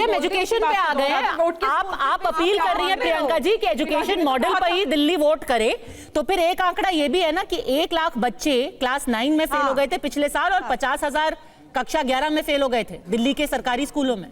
हम एजुकेशन पे आ गए हैं। आप अपील कर रही हैं प्रियंका जी कि एजुकेशन मॉडल पर ही दिल्ली वोट करे, तो फिर एक आंकड़ा ये भी है ना कि 1 लाख बच्चे क्लास 9 में फेल हो गए थे पिछले साल और 50,000 कक्षा 11 में फेल हो गए थे दिल्ली के सरकारी स्कूलों में।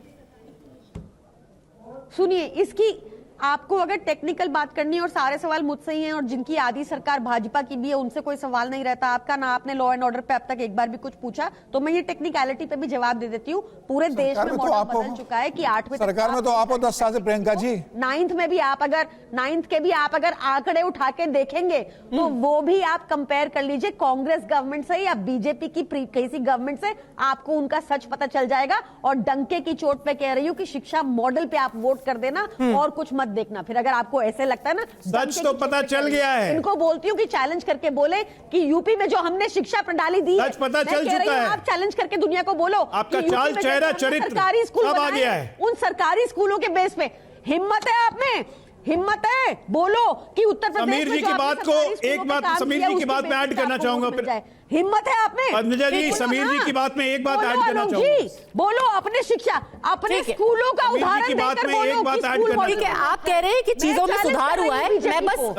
सुनिए, इसकी आपको अगर टेक्निकल बात करनी है और सारे सवाल मुझसे ही हैं और जिनकी आधी सरकार भाजपा की भी है उनसे कोई सवाल नहीं रहता आपका, ना आपने लॉ एंड ऑर्डर पे अब तक एक बार भी कुछ पूछा, तो मैं ये टेक्निकलिटी पे भी जवाब दे देती हूँ। पूरे देश में मॉडल बदल चुका है कि 8वीं सरकार में तो आप 10 साल से प्रियंका जी, 9th में भी आप अगर 9th के भी आप अगर आंकड़े उठा के देखेंगे तो वो भी आप कंपेयर कर लीजिए कांग्रेस गवर्नमेंट से या बीजेपी की किसी गवर्नमेंट से, आपको उनका सच पता चल जाएगा। और डंके की चोट पे कह रही हूँ कि शिक्षा मॉडल पे आप वोट कर देना और कुछ मत देखना। फिर अगर आपको ऐसे लगता है ना सच तो पता चल गया है, इनको बोलती हूँ कि चैलेंज करके बोले कि यूपी में जो हमने शिक्षा प्रणाली दी सच पता चल चुका है। आप चैलेंज करके दुनिया को बोलो आपका चाल चेहरा चरित्र सरकारी स्कूल सब आ गया है। उन सरकारी स्कूलों के बेस पे हिम्मत है आप में, हिम्मत है, बोलो कि उत्तर प्रदेश समीर जी की बात को एक बात समीर जी की बात में ऐड करना चाहूंगा। हिम्मत है आप में पद्मजा जी, समीर जी की बात में एक बात ऐड करना चाहूंगा। बोलो अपने शिक्षा अपने स्कूलों का उदाहरण देकर बोलो कि स्कूल। ठीक है, आप कह रहे हैं कि चीजों में सुधार हुआ है।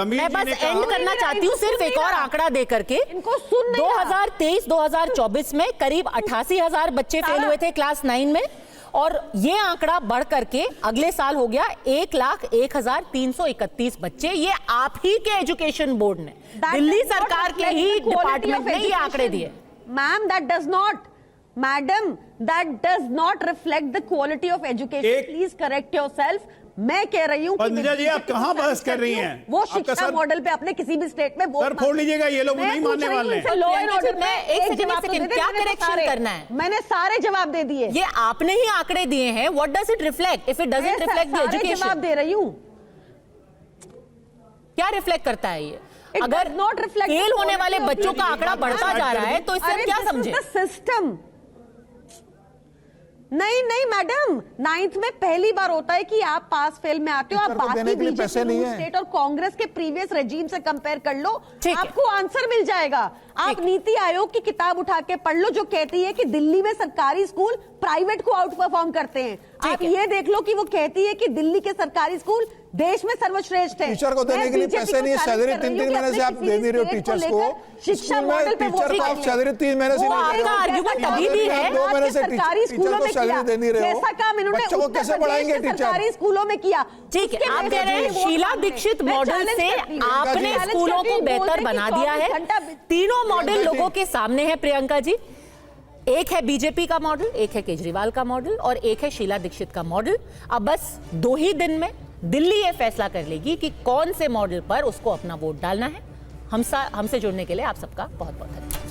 मैं बस एंड करना चाहती हूँ सिर्फ एक और आंकड़ा दे करके। 2023-2024 में करीब 88,000 बच्चे फेल हुए थे क्लास 9 में, और ये आंकड़ा बढ़ करके अगले साल हो गया 1,01,331 बच्चे। ये आप ही के एजुकेशन बोर्ड ने, दिल्ली सरकार के ही डिपार्टमेंट ने ये आंकड़े दिए। Ma'am madam that does not reflect the quality of education. Please correct yourself. मैं कह रही हूँ पद्मजा जी, आप कहां बहस कर रही हैं? वो शिक्षा मॉडल पे अपने किसी भी स्टेट में सर फोड़ लीजिएगा, ये लोग नहीं मानने वाले हैं। लॉ एंड ऑर्डर में एक सेकंड, क्या करेक्शन करना है? मैंने सारे जवाब दे दिए। ये आपने ही आंकड़े दिए हैं। What does it reflect? If it doesn't reflect the education, जवाब दे रही हूँ। क्या रिफ्लेक्ट करता है ये? अगर फेल होने वाले बच्चों का आंकड़ा बढ़ता जा रहा है तो इससे हम क्या समझे? सिस्टम नहीं मैडम, 9th में पहली बार होता है कि आप पास फेल में आते हो। आप बाकी बीजेपी स्टेट और कांग्रेस के प्रीवियस रेजीम से कंपेयर कर लो, आपको आंसर मिल जाएगा। आप नीति आयोग की किताब उठा के पढ़ लो जो कहती है कि दिल्ली में सरकारी स्कूल प्राइवेट को आउट परफॉर्म करते हैं। आप ये देख लो कि वो कहती है कि दिल्ली के सरकारी स्कूल देश में सर्वश्रेष्ठ है। टीचर को देने के लिए पैसे नहीं है, सैलरी 3-3 महीने से आप दे नहीं रहे हो टीचर्स को। शिक्षा मॉडल पे टीचर को आप सैलरी 3 महीने से नहीं दे रहे हो। आर्गुमेंट अभी भी है। 2 महीने से सरकारी स्कूलों में सैलरी दे नहीं रहे हो। ऐसा काम इन्होंने बच्चों को कैसे पढ़ाएंगे टीचर? सरकारी स्कूलों में किया। ठीक है, आप कह रहे हैं शीला दीक्षित मॉडल से आपने स्कूलों को बेहतर बना दिया है। तीनों मॉडल लोगों के सामने है प्रियंका जी। एक है बीजेपी का मॉडल, एक है केजरीवाल का मॉडल और एक है शीला दीक्षित का मॉडल। अब बस 2 ही दिन में दिल्ली ये फैसला कर लेगी कि कौन से मॉडल पर उसको अपना वोट डालना है। हमसे जुड़ने के लिए आप सबका बहुत बहुत धन्यवाद।